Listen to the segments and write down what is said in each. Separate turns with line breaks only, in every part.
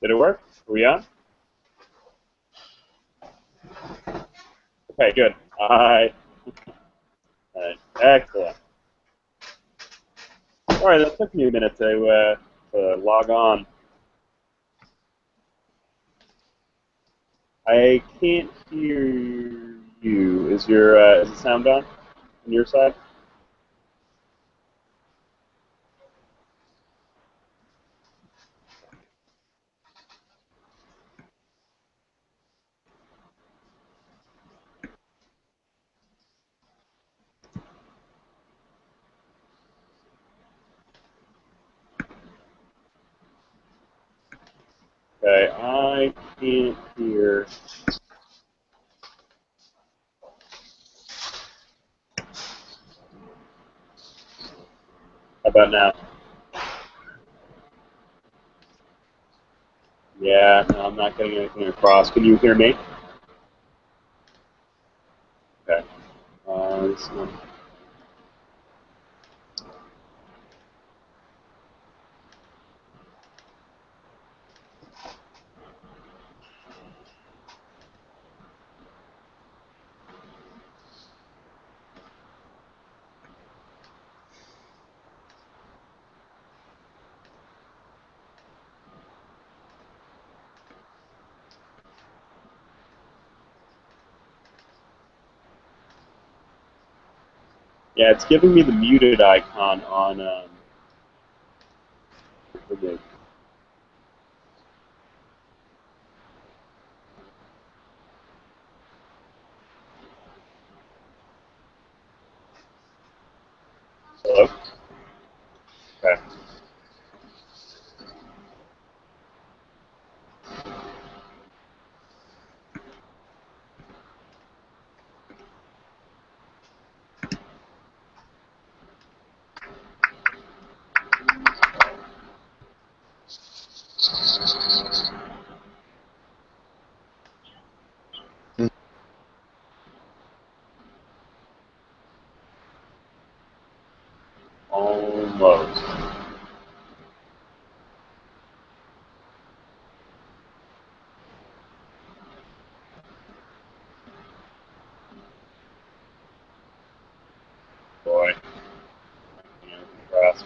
Did it work? Are we on? Okay, good. Alright, excellent. Alright, that took me a minute to log on. I can't hear you. Is the sound on your side? Okay, I can't hear. How about now? Yeah, no, I'm not getting anything across. Can you hear me? Okay. This one. Yeah, it's giving me the muted icon on the hello. Okay. Almost. Boy. Yeah, grasp.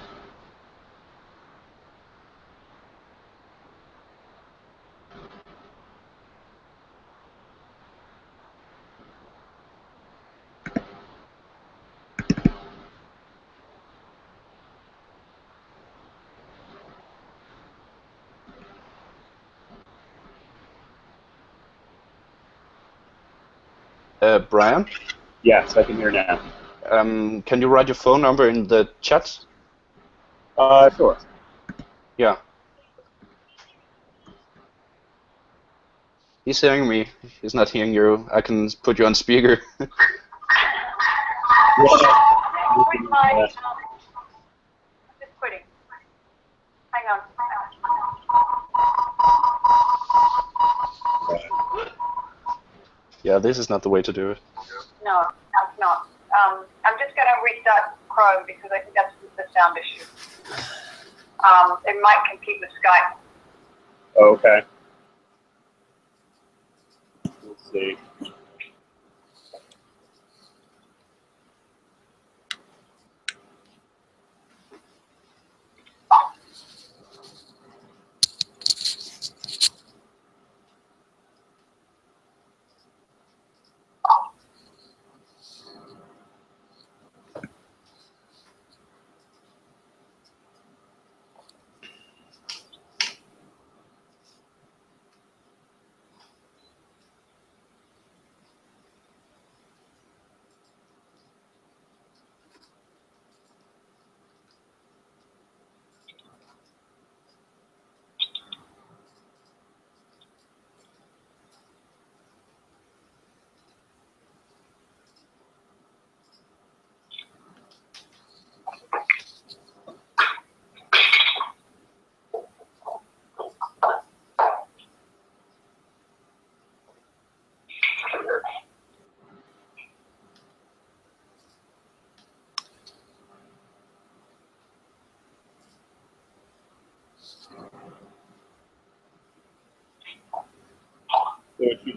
Brian,
Yes, I can hear now.
can you write your phone number in the chat?
Sure.
Yeah. He's hearing me. He's not hearing you. I can put you on speaker.
Just quitting. Hang on.
Yeah, this is not the way to do it.
No, it's not. I'm just going to restart Chrome because I think that's the sound issue. It might compete with Skype.
Okay. Let's see.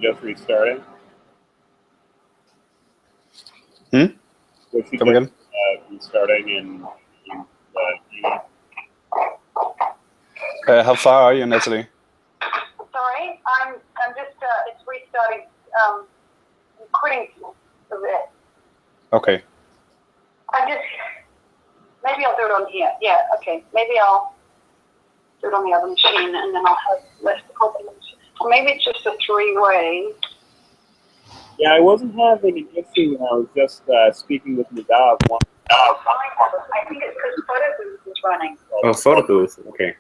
just restarting?
Hmm?
Was she
Come
just
again?
restarting in
How far are you, Natalie?
Sorry, I'm just it's restarting. I'm quitting the bit.
Okay.
Maybe I'll do it on here. Yeah, okay. Maybe I'll do it on the other machine, and then I'll have less problems. Or maybe it's just a three-way.
Yeah, I wasn't having an issue when I was just speaking with Nadav.
I think it's because photo booth is running.
Oh, photo booth. Okay.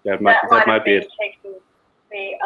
That might be it.
Taking the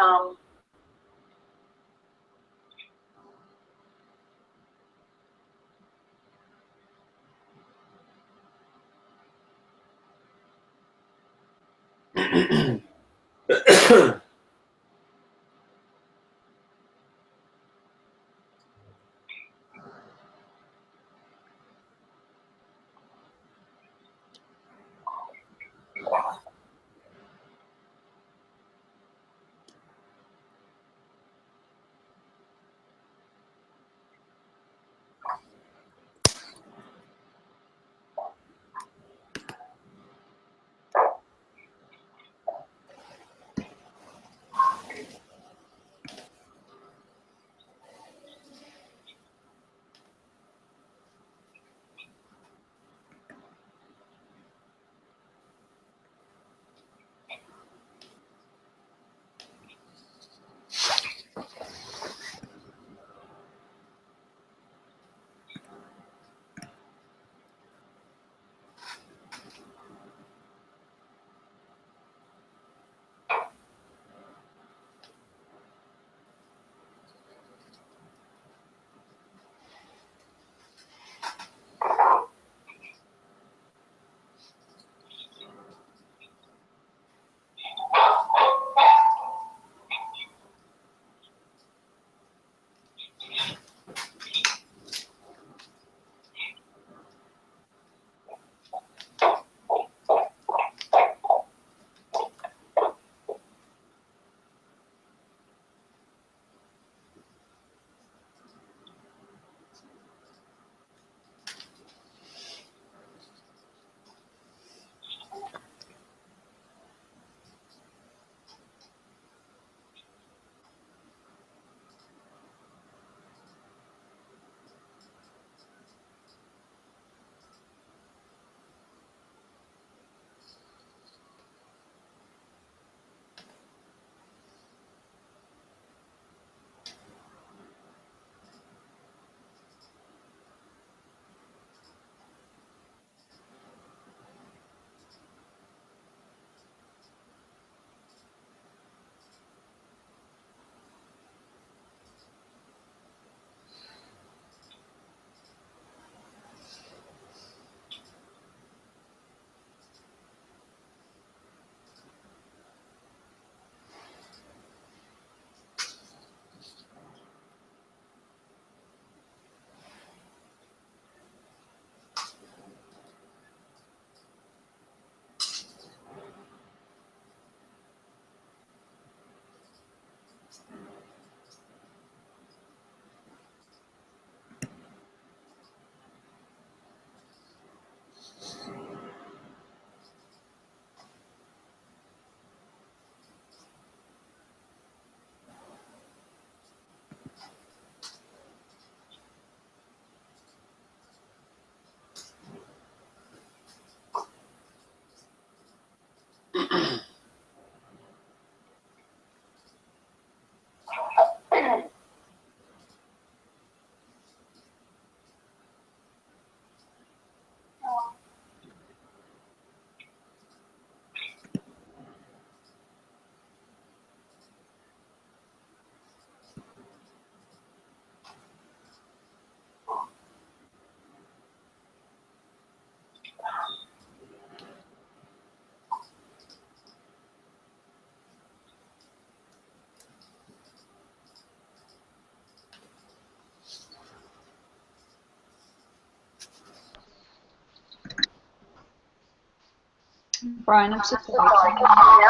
Brian, I'm so sorry.
sorry. Can you hear me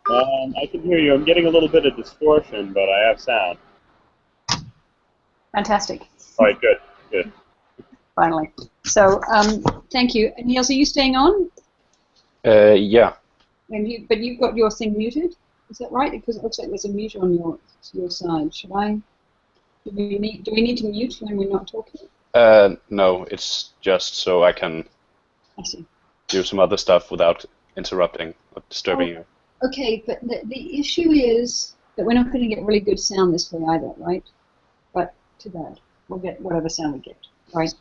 now?
I can hear you. I'm getting a little bit of distortion, but I have sound.
Fantastic.
All right, good, good.
Finally. So, thank you. And Niels, are you staying on?
Yeah.
But you've got your thing muted. Is that right? Because it looks like there's a mute on your side. Should I? Do we need to mute when we're not talking?
No, it's just so I can
I see.
do some other stuff without interrupting or disturbing you.
Okay, but the issue is that we're not going to get really good sound this way either, right? But too bad. We'll get whatever sound we get, right?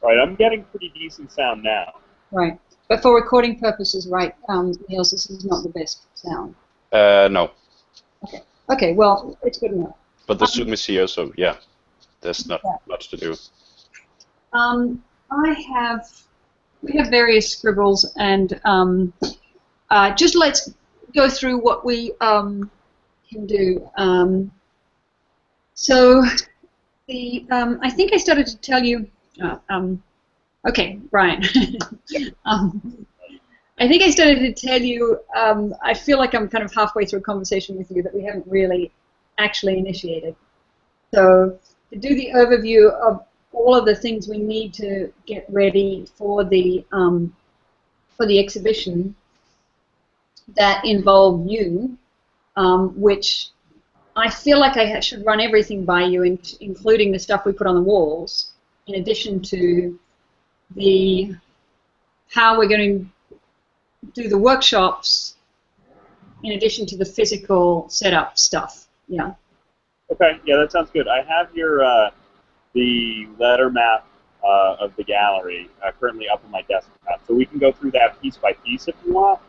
All right, I'm getting pretty decent sound now.
Right. But for recording purposes, right, Niels, this is not the best sound.
No.
Okay. Okay, well, it's good enough.
But the Zoom is here, so yeah, there's not much to do.
We have various scribbles, and just let's go through what we can do. So I think I started to tell you. Okay, Brian. I think I started to tell you. I feel like I'm kind of halfway through a conversation with you that we haven't really actually initiated. So to do the overview of all of the things we need to get ready for the exhibition that involve you, which I feel like I should run everything by you, including the stuff we put on the walls, in addition to the how we're going to do the workshops, in addition to the physical setup stuff. Yeah.
Okay, yeah, that sounds good. I have your the letter map of the gallery currently up on my desktop, so we can go through that piece by piece if you want,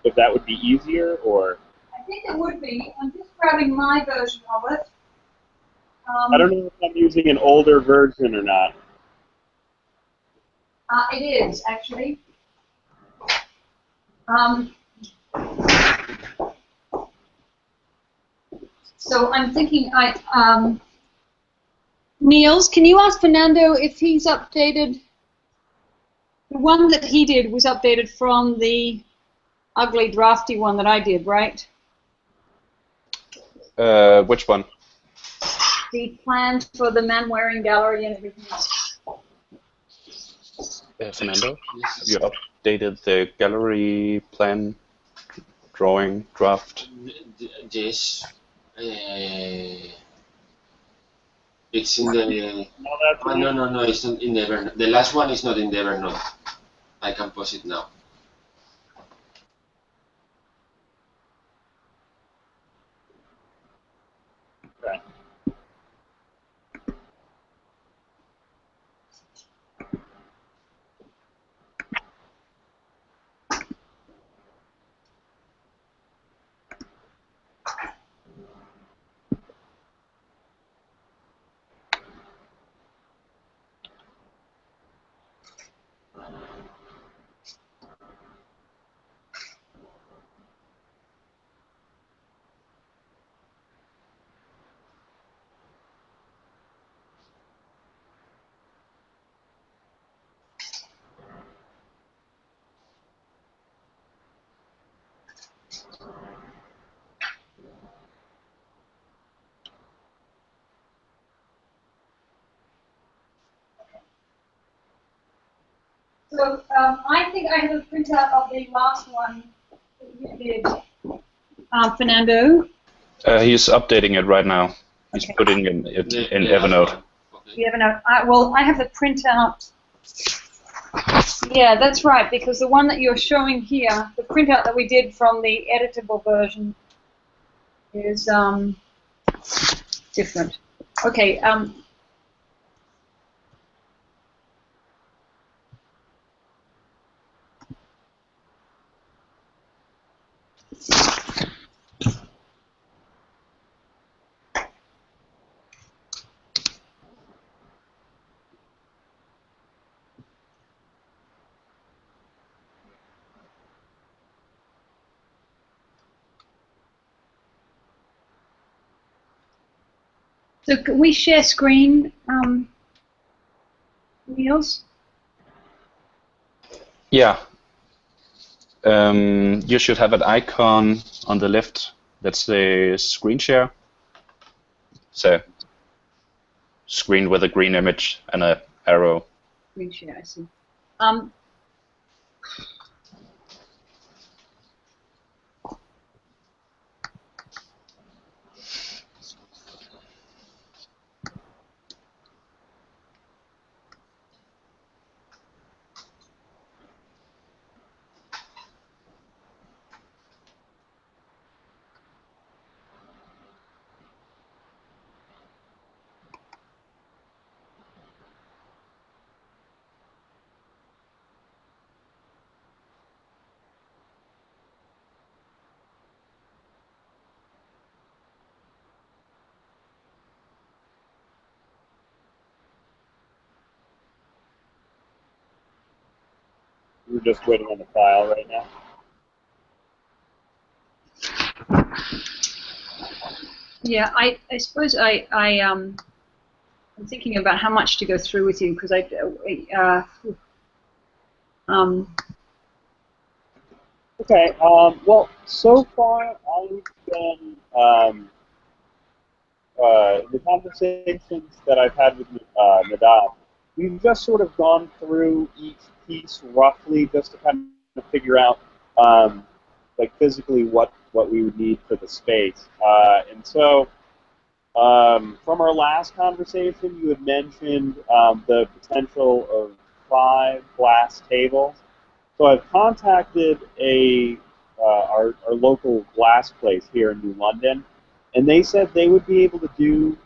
if that would be easier, or...
I think it would be. I'm just grabbing my version of it.
I don't know if I'm using an older version or not.
It is, actually. So I'm thinking, Niels, can you ask Fernando if he's updated? The one that he did was updated from the ugly, drafty one that I did, right?
Which one?
The plan for the man-wearing gallery and everything else.
Fernando, have you updated the gallery plan, drawing, draft?
Yes. It's in the. No, it's not in the Evernote. The last one is not in the Evernote. I can post it now.
Okay.
So I think I have a printout of the last one that you did, Fernando.
He's updating it right now. He's
Okay.
putting it in Evernote.
Okay.
You have enough. Well, I have the printout. Yeah, that's right, because the one that you're showing here, the printout that we did from the editable version, is different. Okay. So can we share screen, Niels?
Yeah. You should have an icon on the left that says screen share. So screen with a green image and a arrow.
Screen share, I see.
We're just waiting on the file right now.
Yeah, I suppose I'm thinking about how much to go through with you because
Okay. Well, so far I've been the conversations that I've had with Nadav. We've just sort of gone through each piece roughly, just to kind of figure out, like physically what we would need for the space. And so, from our last conversation, you had mentioned the potential of 5 glass tables. So I've contacted our local glass place here in New London, and they said they would be able to do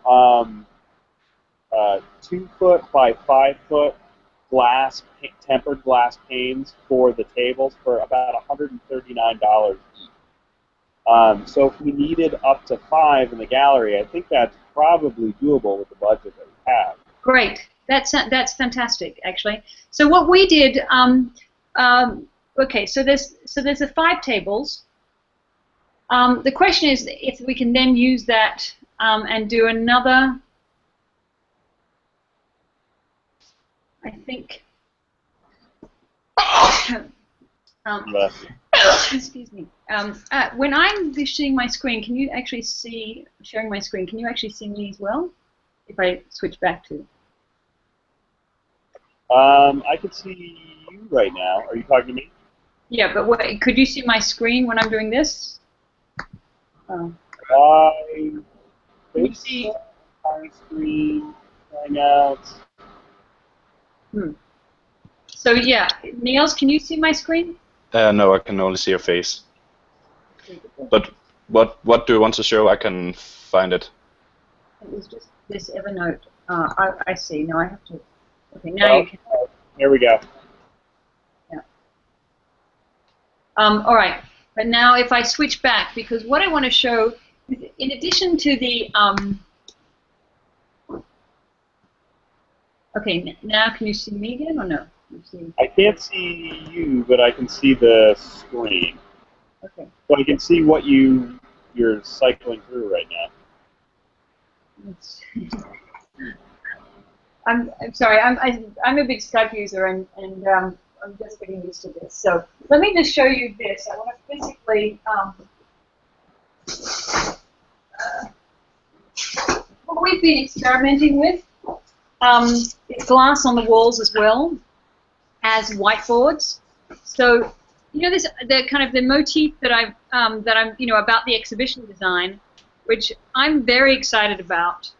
2-foot by 5-foot tempered glass panes for the tables for about $139 each. So if we needed up to 5 in the gallery, I think that's probably doable with the budget that we have.
great. That's fantastic, actually. So what we did, okay, so there's the 5 tables. The question is if we can then use that and do another. I think. Excuse me. When I'm sharing my screen, can you actually see sharing my screen? Can you actually see me as well? If I switch back to.
I can see you right now. Are you talking to me?
Yeah, but could you see my screen when I'm doing this?
I
Can you see?
My screen, Hangouts.
So yeah, Niels, can you see my screen?
No, I can only see your face. But what do you want to show? I can find it.
It was just this Evernote. I see. No, I have to. Okay, now you can.
Here we go.
Yeah. All right, but now if I switch back, because what I want to show, in addition to the okay, now can you see me again or no?
I can't see you, but I can see the screen.
Okay.
So I can see what you're cycling through right now.
I'm sorry. I'm a big Skype user and I'm just getting used to this. So let me just show you this. I want to physically what we've been experimenting with is glass on the walls as well as whiteboards. So you know, the kind of the motif that I'm about the exhibition design, which I'm very excited about.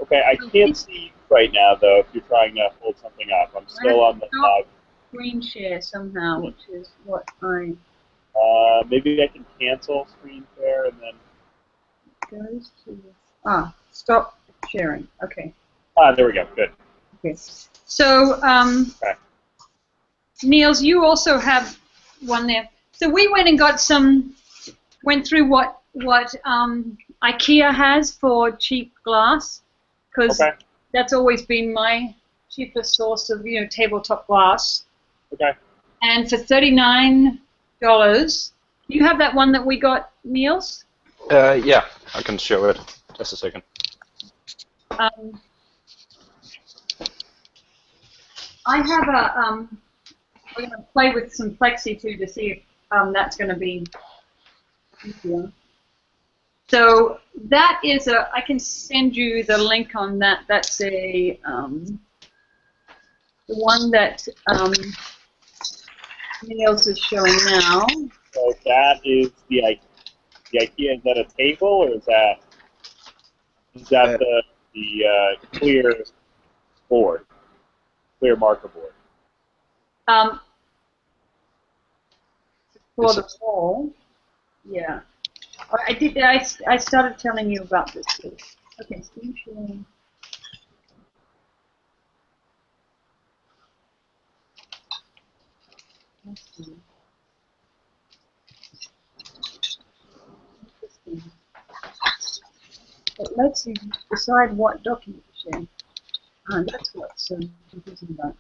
Okay, I can't see you right now though. If you're trying to hold something up, I'm still on the live.
Screen share somehow, which is what I.
Maybe I can cancel screen share and then.
Goes to stop sharing. Okay.
There we go. Good.
Okay. So
Okay.
Niels, you also have one there. So we went and went through what IKEA has for cheap glass, because that's always been my cheapest source of tabletop glass.
Okay.
And for $39, you have that one that we got, Niels?
Yeah, I can show it. Just a second.
I have we're going to play with some plexi too to see if that's going to be easier. So that is I can send you the link on that. That's the one that Niels is showing now.
So that is the IKEA. Is that a table or is that the clear board, clear marker board?
For the wall, yeah. I did. I started telling you about this too. Okay, screen sharing. Let's see. Interesting. It lets you decide what document to share. That's what's confusing about.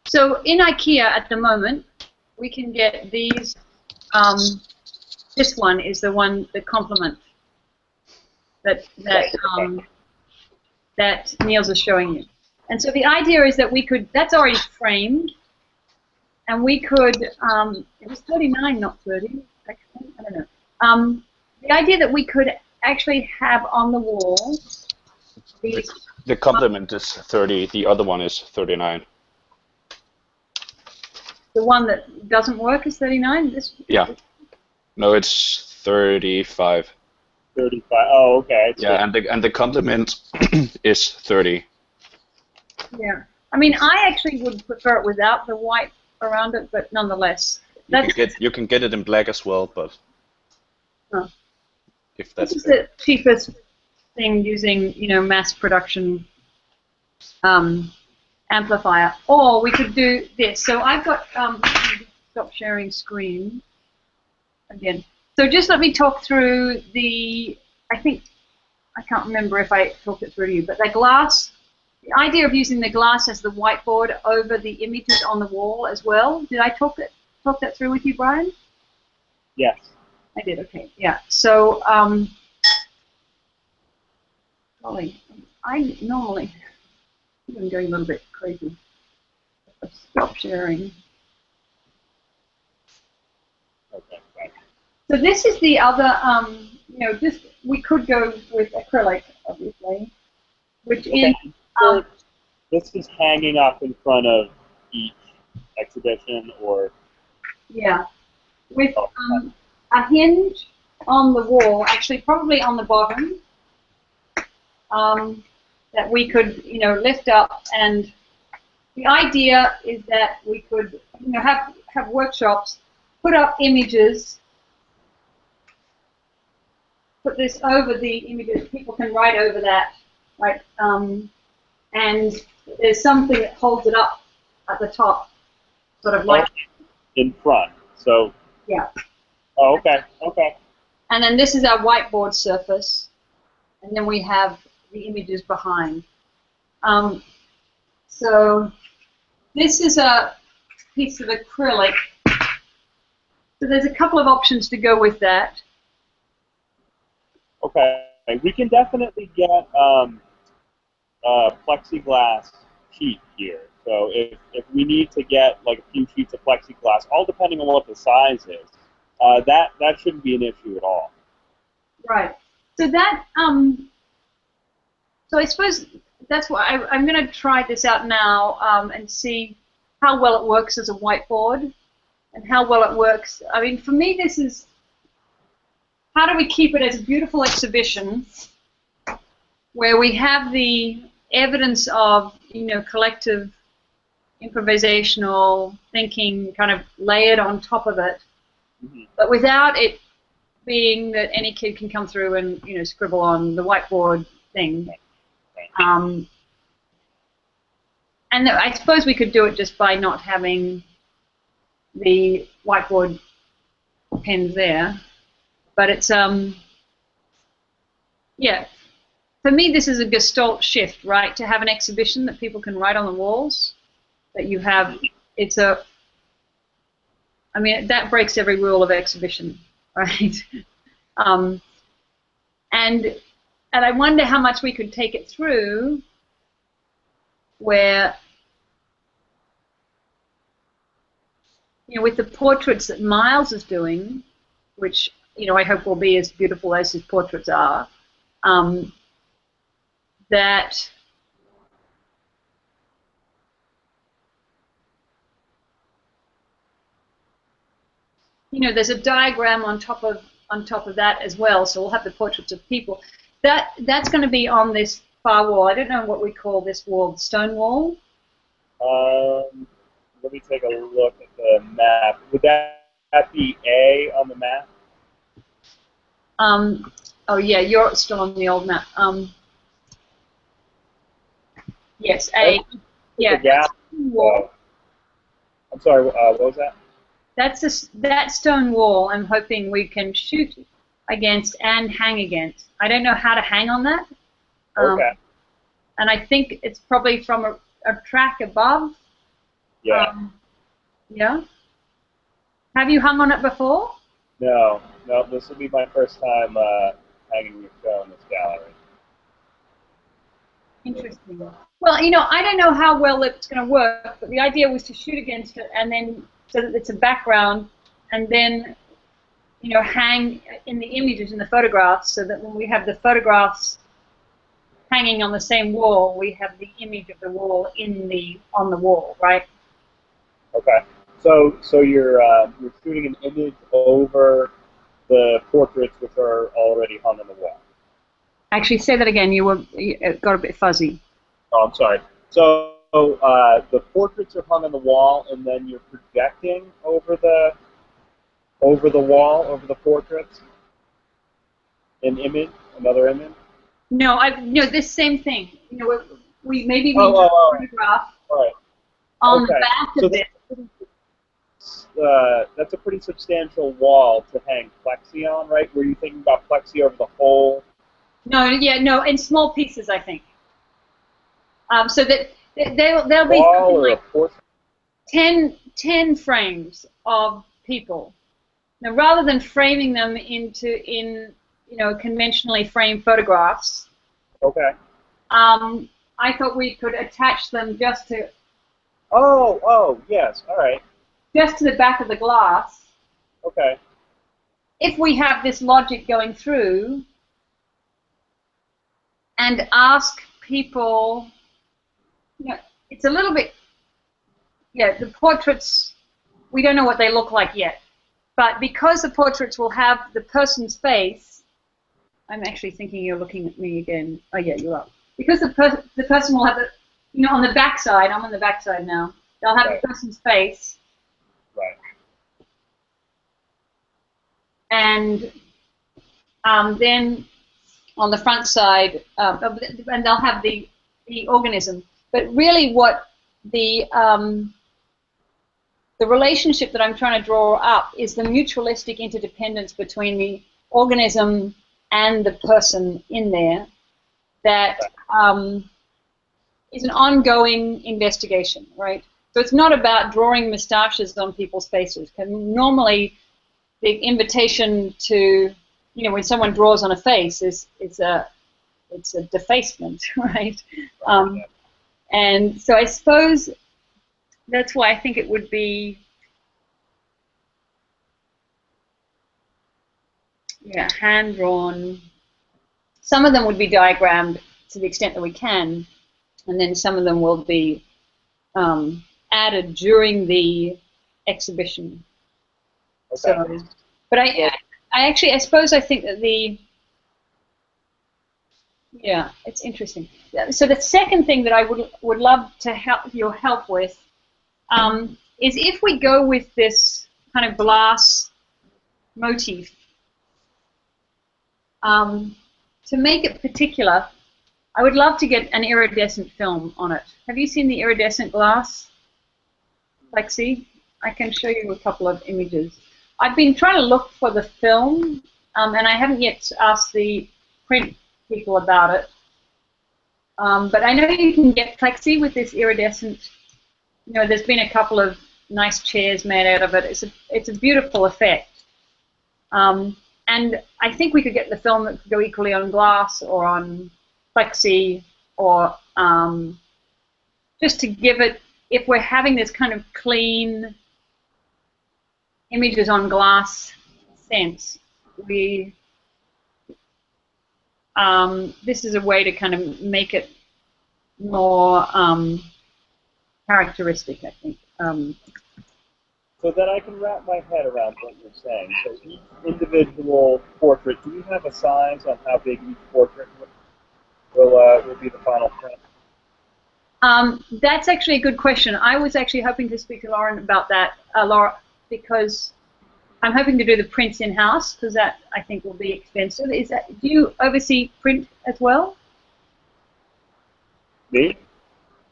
So in IKEA at the moment, we can get these. This one is the one, the complement that Niels is showing you. And so the idea is that we could. That's already framed, and we could. It was 39, not 30. Actually, I don't know. The idea that we could actually have on the wall.
The complement is 30. The other one is 39.
The one that doesn't work is 39?
Yeah. No, it's 35.
35. Oh, okay.
Yeah, and the complement is 30.
Yeah. I mean, I actually would prefer it without the white around it, but nonetheless.
You can get it in black as well, but if that's
this is the cheapest thing using, mass production amplifier. Or we could do this. So I've got stop sharing screen again. So just let me talk through I can't remember if I talked it through to you, but the idea of using the glass as the whiteboard over the images on the wall as well. Did I talk that through with you, Brian?
Yes.
I did, okay, yeah. So, golly, I'm going a little bit crazy. Stop sharing.
Okay, right.
So this is the other, we could go with acrylic, obviously, which
Okay.
in...
this is hanging up in front of each exhibition, or...
Yeah, with a hinge on the wall, actually probably on the bottom, that we could, lift up. And the idea is that we could, have workshops, put up images, put this over the images. People can write over that, right? And there's something that holds it up at the top, sort of like
in front. So.
Yeah.
Oh, okay. Okay.
And then this is our whiteboard surface, and then we have the images behind. So this is a piece of acrylic. So there's a couple of options to go with that.
Okay. We can definitely get plexiglass sheet here. So if we need to get like a few sheets of plexiglass, all depending on what the size is, that shouldn't be an issue at all.
Right. So that so I suppose that's why I'm going to try this out now and see how well it works as a whiteboard and how well it works. I mean, for me, this is how do we keep it as a beautiful exhibition where we have the evidence of, collective improvisational thinking kind of layered on top of it, but without it being that any kid can come through and, scribble on the whiteboard thing. And I suppose we could do it just by not having the whiteboard pens there. But it's, yeah. For me, this is a gestalt shift, right? To have an exhibition that people can write on the walls, that you have, I mean, that breaks every rule of exhibition, right? And I wonder how much we could take it through where with the portraits that Miles is doing, which I hope will be as beautiful as his portraits are, that there's a diagram on top of that as well. So we'll have the portraits of people. That's going to be on this far wall. I don't know what we call this wall, the stone wall.
Let me take a look at the map. Would that be A on the map?
Oh yeah, you're still on the old map. Yes, A. Yeah.
The gap. I'm sorry. What was that?
That stone wall. I'm hoping we can shoot against and hang against. I don't know how to hang on that.
Okay.
And I think it's probably from a track above.
Yeah.
Yeah. Have you hung on it before?
No. This will be my first time hanging a show in this gallery.
Interesting. Well, I don't know how well it's going to work, but the idea was to shoot against it, and then so that it's a background, and then hang in the images in the photographs, so that when we have the photographs hanging on the same wall, we have the image of the wall on the wall, right?
Okay. So you're shooting an image over the portraits which are already hung on the wall.
Actually, say that again. It got a bit fuzzy.
Oh, I'm sorry. So the portraits are hung on the wall, and then you're projecting over the wall, over the portraits, another image.
No, this same thing. We maybe we photograph
right.
on the back of it.
That's a pretty substantial wall to hang plexi on, right? Were you thinking about plexi over the whole?
No, in small pieces, I think. So that there'll be something like 10 frames of people. Now, rather than framing them in conventionally framed photographs.
Okay.
I thought we could attach them just to.
Oh, yes. All right.
Just to the back of the glass.
Okay.
If we have this logic going through, and ask people, it's a little bit, the portraits, we don't know what they look like yet, but because the portraits will have the person's face, I'm actually thinking you're looking at me again. Oh yeah, you're up. Because the person will have on the back side, I'm on the back side now, they'll have the person's face.
Right.
And then on the front side, and they'll have the organism. But really, what the relationship that I'm trying to draw up is the mutualistic interdependence between the organism and the person in there. That is an ongoing investigation, right? So it's not about drawing moustaches on people's faces. Normally, the invitation to, when someone draws on a face it's a defacement, right? And so I suppose that's why I think it would be, hand-drawn. Some of them would be diagrammed to the extent that we can, and then some of them will be added during the exhibition.
Okay.
So, but I suppose I think that it's interesting. So the second thing that I would love to help your help with is if we go with this kind of glass motif, to make it particular, I would love to get an iridescent film on it. Have you seen the iridescent glass, Lexi? I can show you a couple of images. I've been trying to look for the film, and I haven't yet asked the print people about it. But I know you can get plexi with this iridescent. There's been a couple of nice chairs made out of it. It's a beautiful effect. And I think we could get the film that could go equally on glass or on plexi, or just to give it, if we're having this kind of clean images on glass sense, we this is a way to kind of make it more characteristic, I think.
So that I can wrap my head around what you're saying. So each individual portrait, do we have a size on how big each portrait will be the final print?
That's actually a good question. I was actually hoping to speak to Lauren about that, Laura, because I'm hoping to do the prints in-house, because that, I think, will be expensive. Do you oversee print as well?
Me?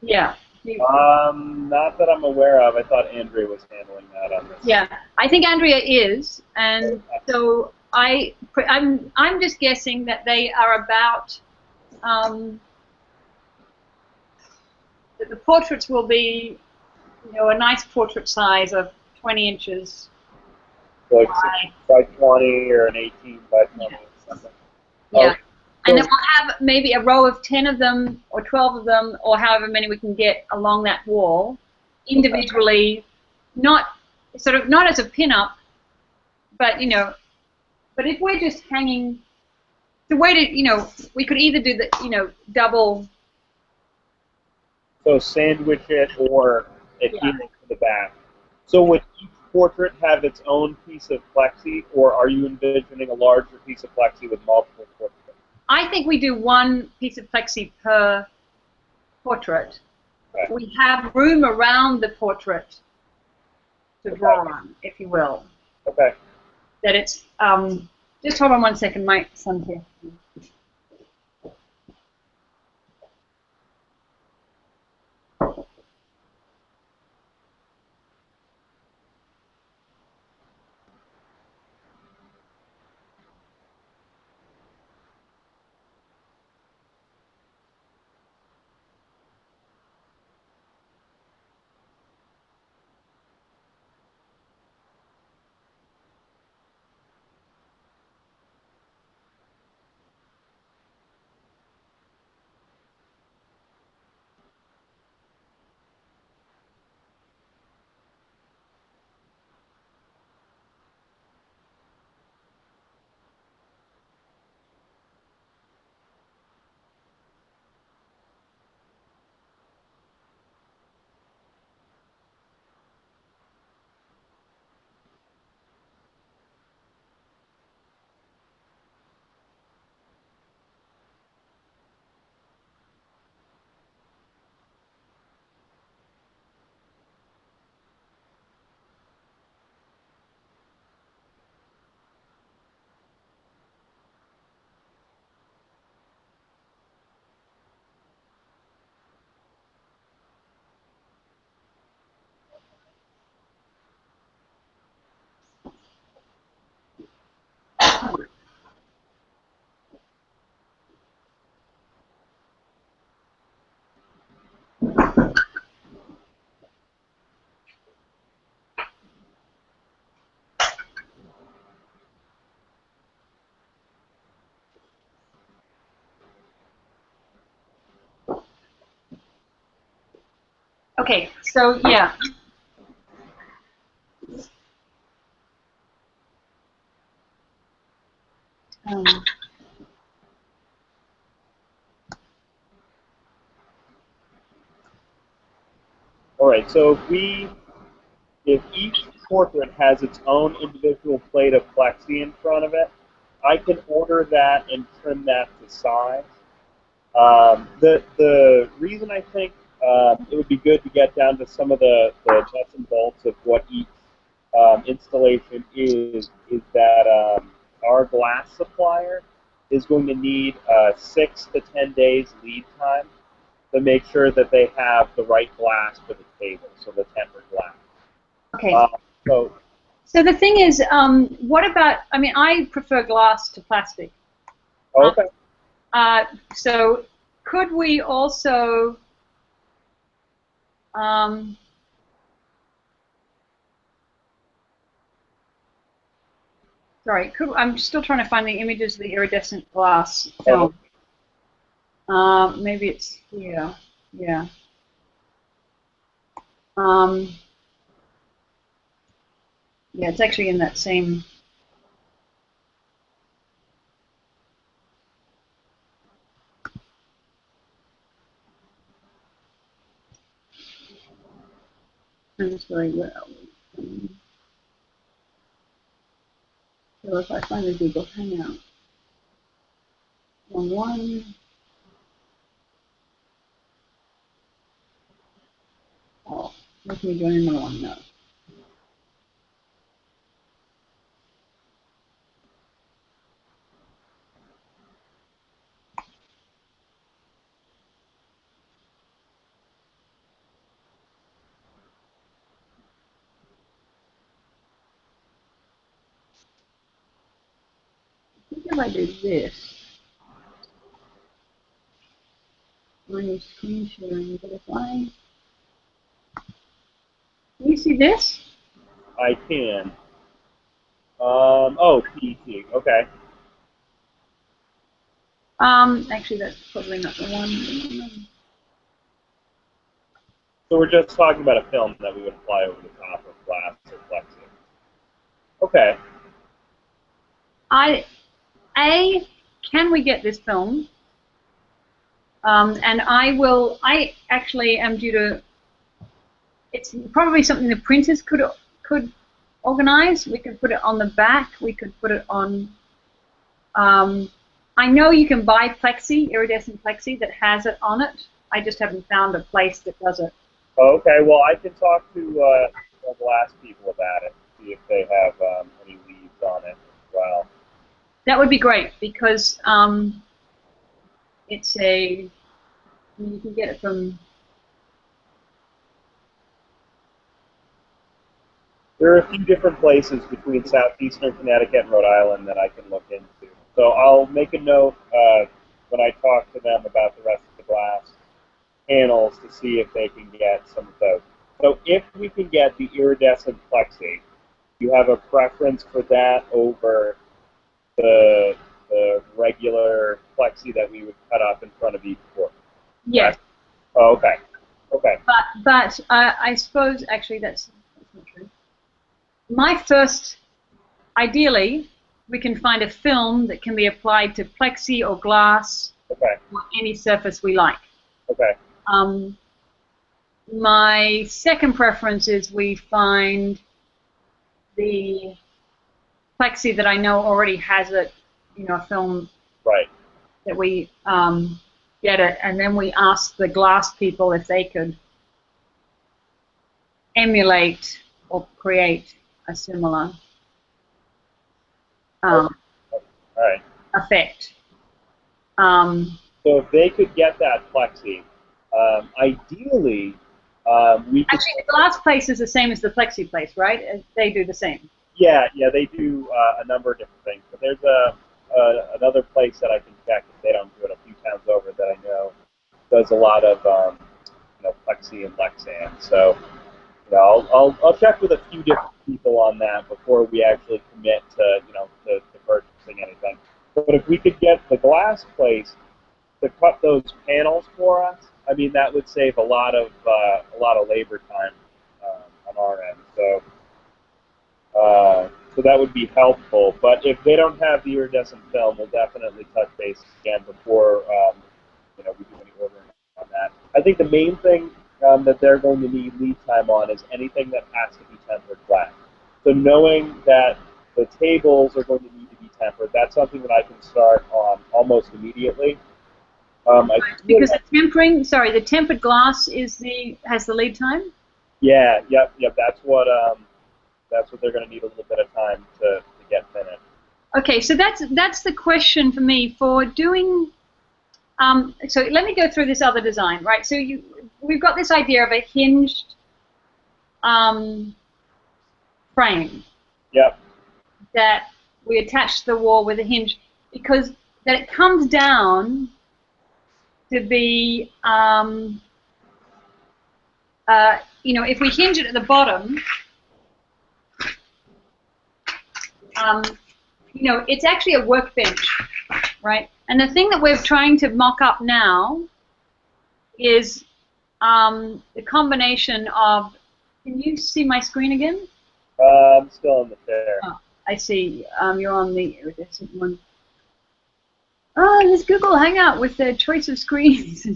Yeah.
Not that I'm aware of. I thought Andrea was handling that on this.
Yeah, I think Andrea is, and so I'm just guessing that they are about that the portraits will be, a nice portrait size of 20 inches.
Like 6 by 20 or an 18 by 20 or something.
Yeah.
Oh,
And then we'll have maybe a row of 10 of them or 12 of them or however many we can get along that wall individually, not as a pin-up, but, but if we're just hanging, the way to, we could either do the, double.
So sandwich it or adhere it to the back. So would each portrait have its own piece of plexi, or are you envisioning a larger piece of plexi with multiple portraits?
I think we do one piece of plexi per portrait.
Okay.
We have room around the portrait to draw on, if you will.
Okay.
That it's, just hold on one second, my son's here. Okay, so yeah.
All right. So if each portrait has its own individual plate of plexi in front of it, I can order that and trim that to size. The reason I think it would be good to get down to some of the nuts and bolts of what each installation is that our glass supplier is going to need 6 to 10 days lead time to make sure that they have the right glass for the table, so the tempered glass.
Okay.
So
the thing is, what about, I prefer glass to plastic.
okay.
So could we also, I'm still trying to find the images of the iridescent glass film. Maybe it's here. Yeah. Yeah, it's actually in that same. I'm just going, where are we? So if I find the Google Hangout, one. Oh, let me join another one. No. I think if I do this, my screen sharing, but if I, can you see this?
I can. Oh, PET. Okay.
Actually, that's probably not the one.
So we're just talking about a film that we would apply over the top of glass or plexi. Okay.
Can we get this film? And I actually am due to, it's probably something the printers could organize. We could put it on the back. We could put it on, I know you can buy plexi, iridescent plexi that has it on it. I just haven't found a place that does it.
Okay, well, I can talk to the glass people about it, see if they have any leads on it as well.
That would be great because it's a, I mean, you can get it from.
There are a few different places between southeastern Connecticut and Rhode Island that I can look into. So I'll make a note when I talk to them about the rest of the glass panels to see if they can get some of those. So if we can get the iridescent plexi, you have a preference for that over the regular plexi that we would cut up in front of each board?
Yes.
Oh, okay. Okay.
But I suppose actually that's not true. My first, ideally, we can find a film that can be applied to plexi or glass
Okay.
or any surface we like.
Okay.
My second preference is we find the plexi that I know already has it, a film
Right.
that we get it, and then we ask the glass people if they could emulate or create a similar
All right.
effect.
So if they could get that plexi, ideally, we could.
Actually, the glass place is the same as the plexi place, right? They do the same.
Yeah, they do a number of different things. But there's another place that I can check if they don't do it a few towns over that I know does a lot of plexi and Lexan. So I'll check with a few different people on that before we actually commit to to purchasing anything. But if we could get the glass place to cut those panels for us, I mean that would save a lot of labor time on our end. So that would be helpful. But if they don't have the iridescent film, we'll definitely touch base again before we do any ordering on that. I think the main thing that they're going to need lead time on is anything that has to be tempered black. So knowing that the tables are going to need to be tempered, that's something that I can start on almost immediately.
Because the tempered glass has the lead time.
Yeah, yep. That's what they're going to need a little bit of time to get finished.
Okay, so that's the question for me for doing. So let me go through this other design, right? So we've got this idea of a hinged frame.
Yep.
That we attach to the wall with a hinge, because that it comes down to be, if we hinge it at the bottom, it's actually a workbench, right? And the thing that we're trying to mock up now is the combination of, can you see my screen again?
I'm still in the chair.
Oh, I see. You're on the iridescent one. Oh, there's Google Hangout with their choice of screens.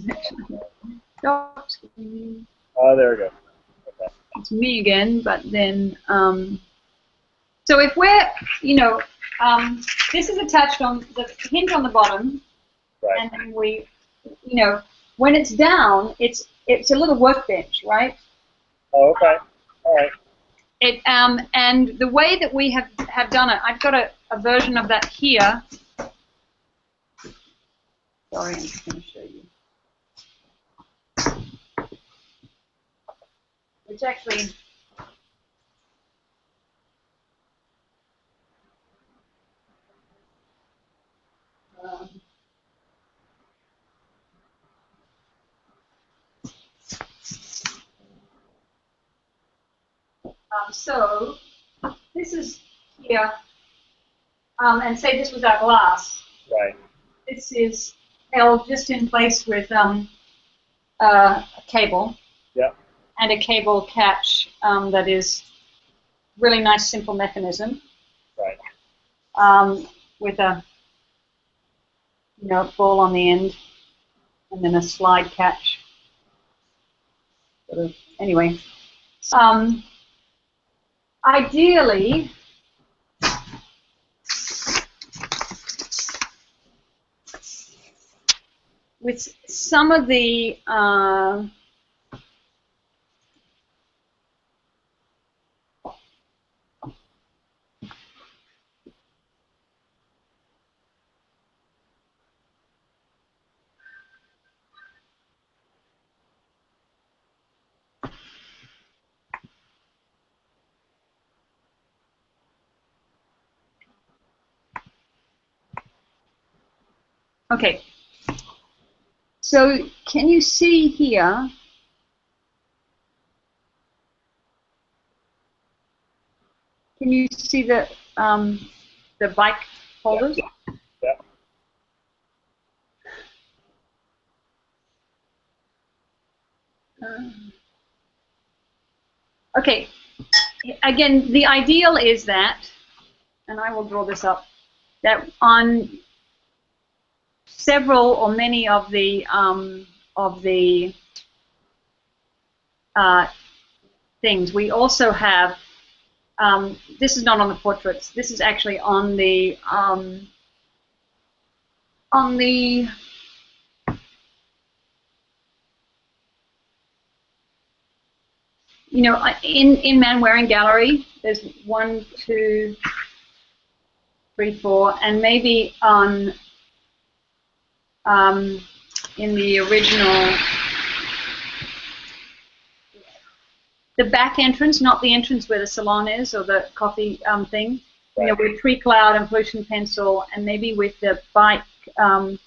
Stop screen.
Oh, there we go. Okay.
It's me again, but then, so if we're, this is attached on the hinge on the bottom,
Right.
and then we, when it's down, it's a little workbench, right?
Oh, okay. All right.
And the way that we have done it, I've got a version of that here. Sorry, I'm just going to show you. It's actually so this is here, and say this was our glass.
Right.
This is held just in place with a cable.
Yeah.
And a cable catch that is really nice, simple mechanism.
Right.
With a ball on the end, and then a slide catch. Sort of. Anyway, ideally, with some of the okay. So can you see here? Can you see the bike holders?
Yeah. Yeah.
Okay. Again, the ideal is that, and I will draw this up, that on several or many of the things, we also have. This is not on the portraits. This is actually on the in Manwaring Gallery. There's 1, 2, 3, 4, and maybe on in the original. The back entrance, not the entrance where the salon is or the coffee thing.
Right.
With Tree Cloud and Pollution Pencil, and maybe with the bike, the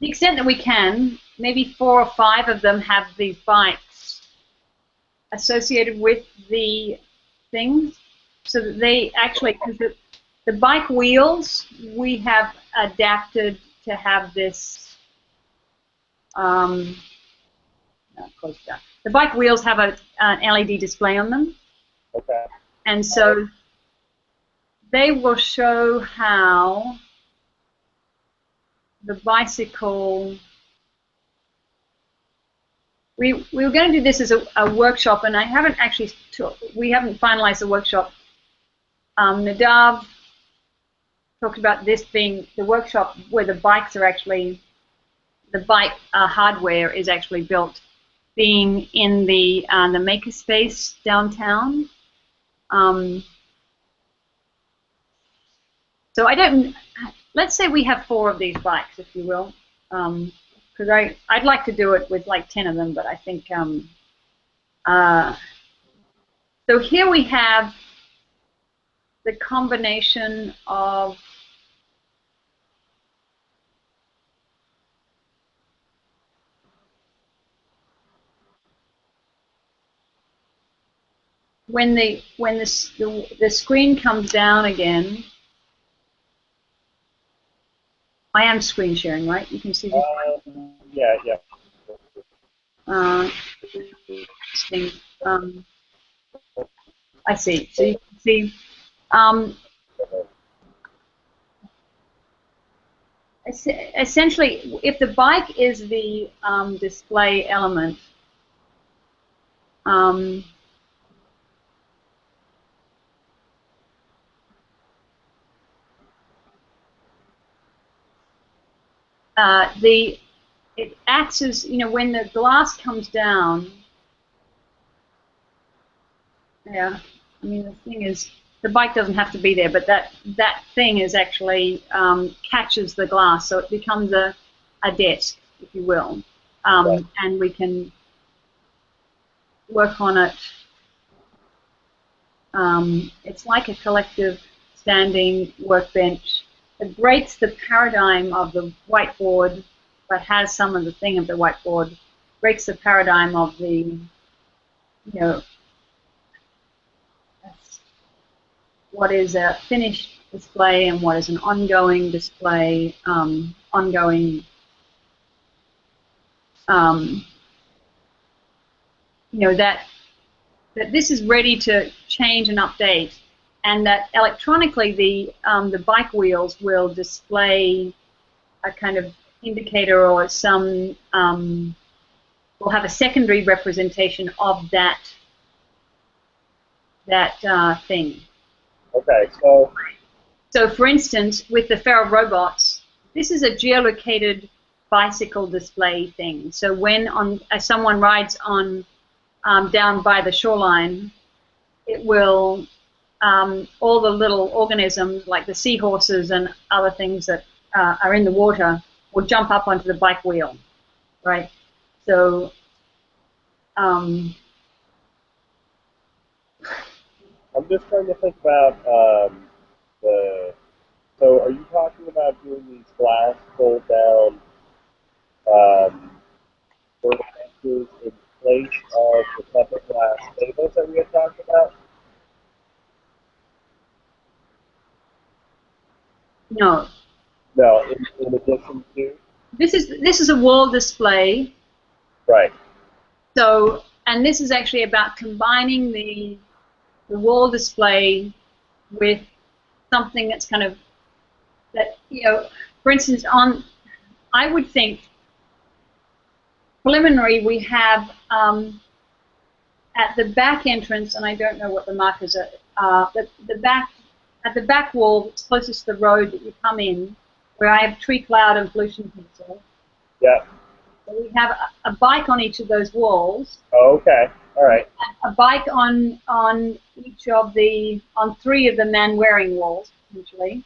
extent that we can, maybe 4 or 5 of them have these bikes associated with the things, so that they actually, because the bike wheels, we have adapted to have this. Close down. The bike wheels have an LED display on them.
Okay.
And so they will show how the bicycle. We were going to do this as a workshop, and I haven't actually. We haven't finalized the workshop. Nadav talked about this being the workshop where the bikes are actually, the bike hardware is actually built, being in the makerspace downtown. So I don't. Let's say we have 4 of these bikes, if you will, because I'd like to do it with like 10 of them, but I think. So here we have the combination of. When the screen comes down again, I am screen sharing, right? You can see this.
Yeah, yeah.
This thing. I see. So you can see. Essentially, if the bike is the display element, it acts as, when the glass comes down. Yeah, I mean, the thing is, the bike doesn't have to be there, but that thing is actually catches the glass, so it becomes a desk, if you will,
Right.
and we can work on it. It's like a collective standing workbench. It breaks the paradigm of the whiteboard, but has some of the thing of the whiteboard. Breaks the paradigm of the, what is a finished display and what is an ongoing display, that this is ready to change and update, and that electronically the bike wheels will display a kind of indicator or some will have a secondary representation of that thing.
Okay,
so for instance, with the Feral Robots, this is a geolocated bicycle display thing. So when someone rides on down by the shoreline, it will all the little organisms like the seahorses and other things that are in the water will jump up onto the bike wheel, right? So
I'm just trying to think about so are you talking about doing these glass fold down workbenches in place of the separate glass tables that we had talked about?
no,
No, in addition to?
this is a wall display.
Right.
So, and this is actually about combining the wall display with something that's kind of that, for instance, I would think preliminary we have at the back entrance, and I don't know what the markers are, at the back wall that's closest to the road that you come in, where I have tree cloud and pollution pencil.
Yeah.
So we have a bike on each of those walls.
Oh, okay. All right.
A bike on each of on 3 of the man-wearing walls, usually.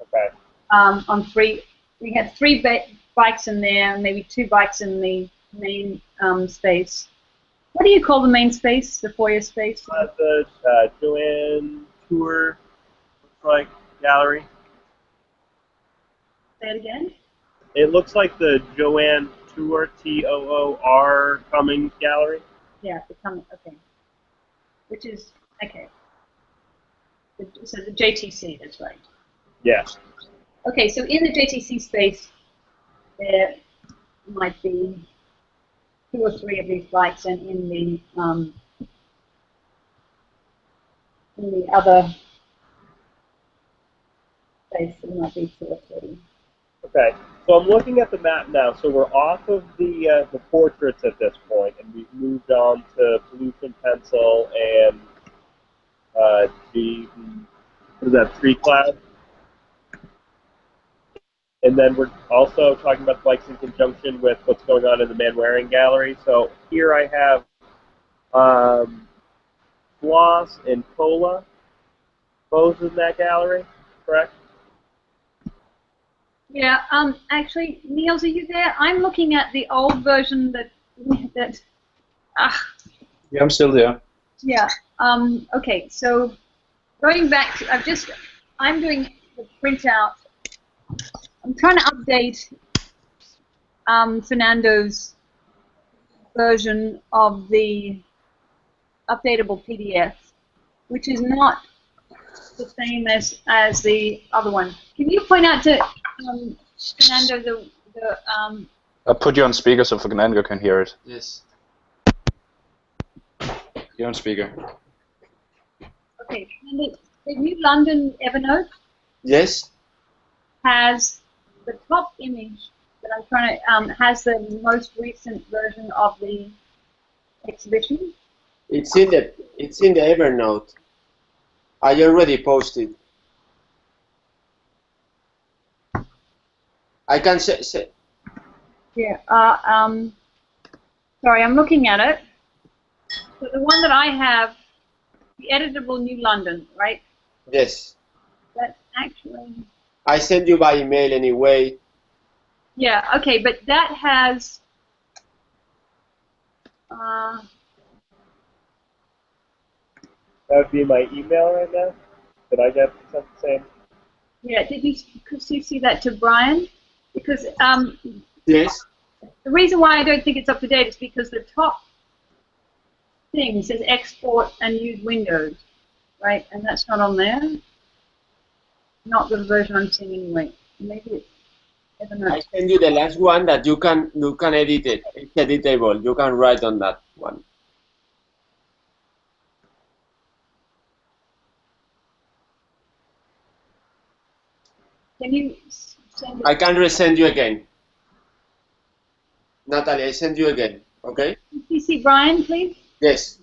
Okay.
On 3, we have 3 bikes in there, and maybe 2 bikes in the main space. What do you call the main space, the foyer space?
The Joanne Tour, looks like, gallery.
Say it again?
It looks like the Joanne Tour, Toor, Cummings gallery.
Yeah, the Cummings, okay. Which is, okay. So the JTC, that's right.
Yes.
Okay, so in the JTC space, there might be 2 or 3 of these bikes, and in the other space, there might be 2 or 3.
Okay. So I'm looking at the map now. So we're off of the portraits at this point, and we've moved on to pollution pencil and what is that, tree cloud? And then we're also talking about the bikes in conjunction with what's going on in the man-wearing gallery. So here I have Floss and Cola, both in that gallery, correct?
Yeah, actually, Niels, are you there? I'm looking at the old version that
Yeah, I'm still there.
yeah, okay, so going back to, I'm doing the printout. I'm trying to update Fernando's version of the updatable PDF, which is not the same as the other one. Can you point out to Fernando
I'll put you on speaker so Fernando can hear it.
Yes.
You're on speaker.
Okay, and the New London Evernote
Yes.
has the top image that I'm trying to has the most recent version of the exhibition.
It's in the Evernote. I already posted. I can say.
Yeah. Sorry, I'm looking at it. So the one that I have, the editable New London, right?
Yes.
That's actually.
I send you by email anyway.
Yeah. Okay, but that has.
That would be my email right now. Did I get the same?
Yeah. Could you see that to Brian? Because
Yes.
the reason why I don't think it's up to date is because the top thing says export and use Windows, right? And that's not on there. Not the version I'm seeing anyway. Maybe it's Evernote.
I send you the last one that you can edit it. It's editable. You can write on that one.
Can you send it?
I can resend you again. Natalie, I send you again. Okay?
Can you see Brian, please?
Yes.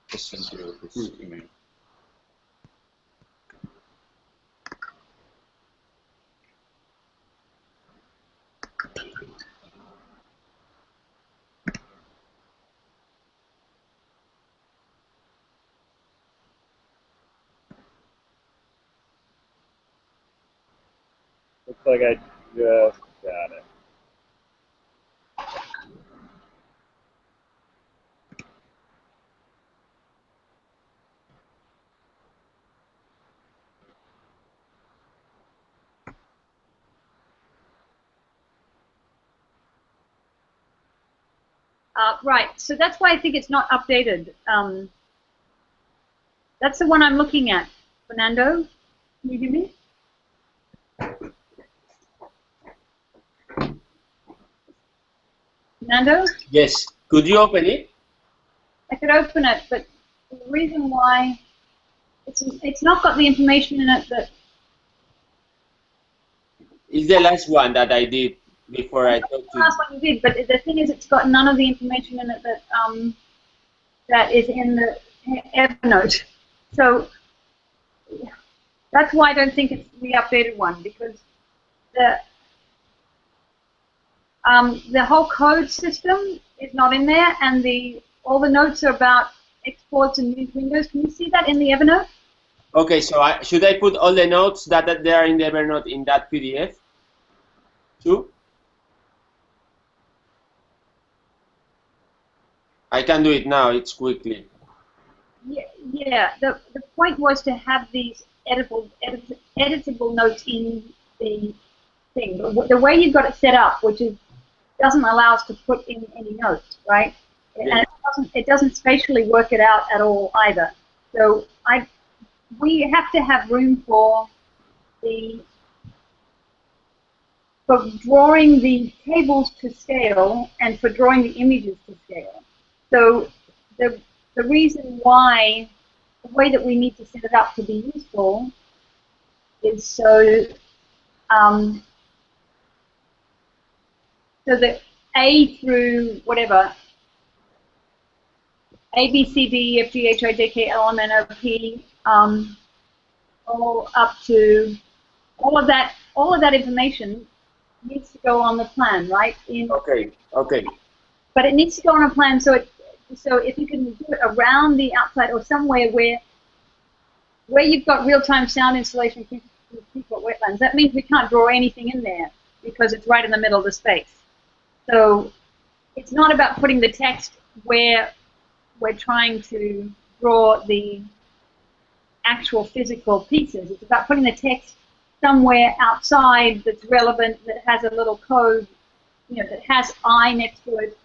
Just send you this email.
Looks like I just got it.
Right. So that's why I think it's not updated. That's the one I'm looking at. Fernando, can you hear me? Fernando?
Yes. Could you open it?
I could open it, but the reason why it's not got the information in it that.
It's the last one that I did before I talked to
The last one you did, but the thing is, it's got none of the information in it that that is in the Evernote. So that's why I don't think it's the updated one, because the whole code system is not in there, and all the notes are about exports and use Windows. Can you see that in the Evernote?
Okay, so should I put all the notes that they are in the Evernote in that PDF too? I can do it now. It's quickly.
Yeah. The point was to have these editable notes in the thing. But the way you've got it set up, which doesn't allow us to put in any notes, right?
Yeah.
And it doesn't spatially work it out at all either. So we have to have room for drawing the tables to scale and for drawing the images to scale. So the reason why, the way that we need to set it up to be useful is so that A through whatever, A, B, C, D, E, F, G, H, I, J, K, L, M, N, O, P, all up to all of that information needs to go on the plan, right?
Okay.
But it needs to go on a plan, so if you can do it around the outside or somewhere where you've got real-time sound installation through wetlands, that means we can't draw anything in there because it's right in the middle of the space. So it's not about putting the text where we're trying to draw the actual physical pieces. It's about putting the text somewhere outside that's relevant, that has a little code, that has I next to it,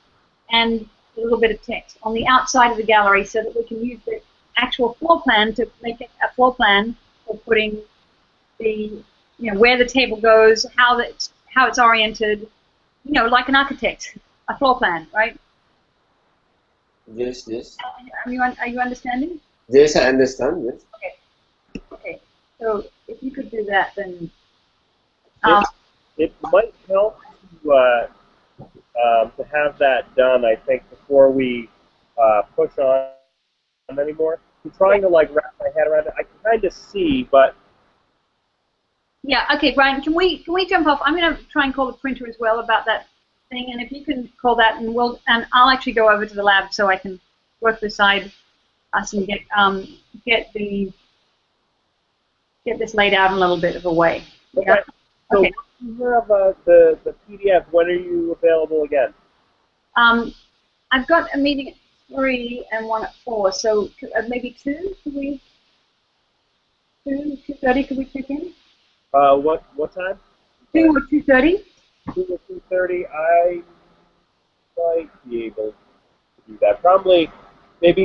and a little bit of text on the outside of the gallery, so that we can use the actual floor plan to make it a floor plan for putting the, where the table goes, how it's oriented, like an architect, a floor plan, right?
Yes, yes.
Are you understanding?
Yes, I understand. Yes.
Okay. So if you could do that, then.
It might help to have that done, I think, before we push on anymore. I'm trying to wrap my head around it. I can kind of see, but
Yeah. Okay, Brian. Can we jump off? I'm going to try and call the printer as well about that thing, and if you can call that, and I'll actually go over to the lab so I can work beside us and get this laid out in a little bit of a way.
okay.
Yeah?
So
Okay.
you have the PDF. When are you available again?
I've got a meeting at 3 and one at 4, so maybe 2. Could we 2:30? Could we check in?
What time?
2 or 2:30?
2 or 2:30. I might be able to do that. Probably, maybe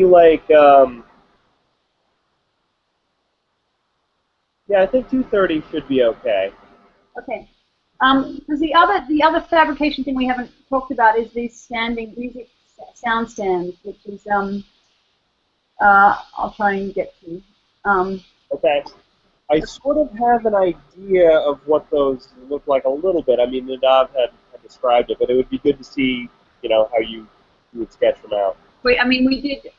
yeah, I think 2:30 should be okay.
Okay. Because the other fabrication thing we haven't talked about is these standing music sound stands, which is I'll try and get to.
Okay. I sort of have an idea of what those look like a little bit. I mean, Nadav had described it, but it would be good to see, how you would sketch them out.
We did,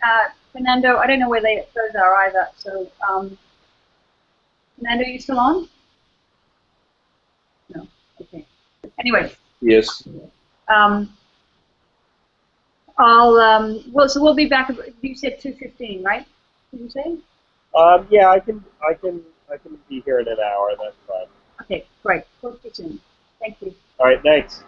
Fernando, I don't know where those are either, so, Fernando, are you still on? No, okay. Anyway.
Yes.
So we'll be back, you said 2:15, right? Did you say?
Yeah, I can be here in an hour. That's fine.
Okay, great. Talk to you soon. Thank you.
All right, thanks.